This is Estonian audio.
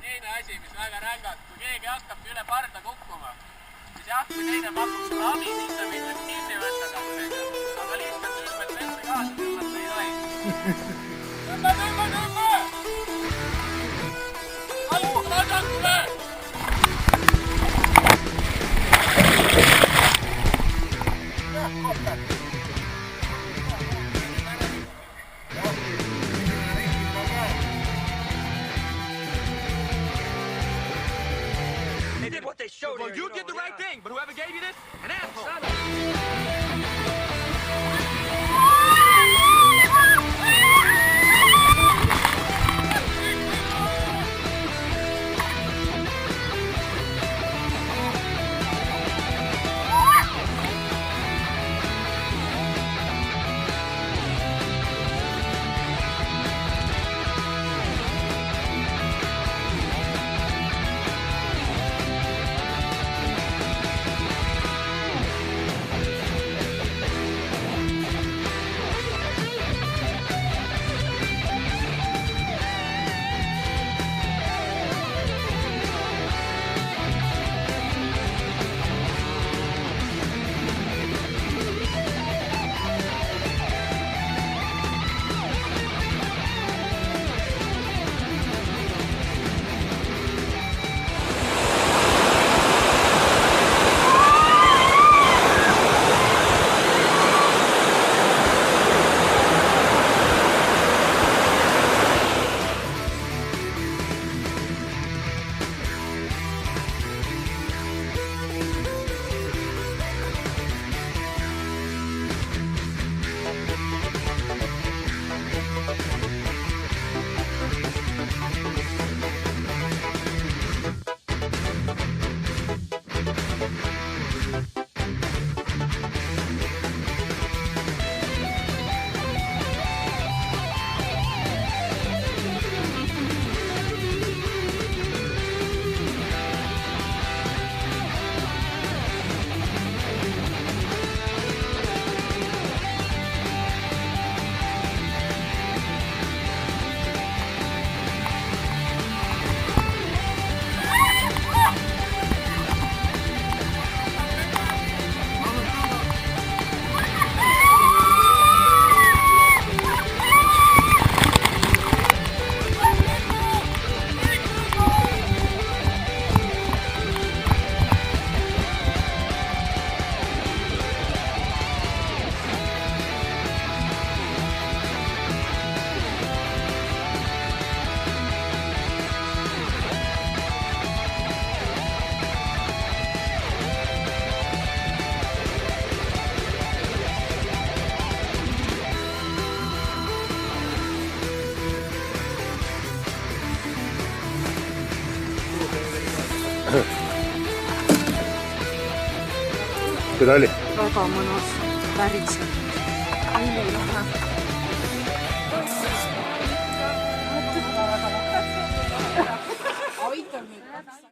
teine asi, mis väga rängalt, kui keegi hakkab üle parda kukkuma, siis jah, kui teine pakub sulle abi, siis sa võid nüüd kinni võtta katsega, aga lihtsalt ülbelt ette kaasa tõmmata ei tohi. Tõmba! Algu tasakule! They did what they showed. Well, you did the right thing, but whoever gave you this, an asshole. Kuidas oli? Väga mõnus, värisev, ülilahe. Aitab nüüd.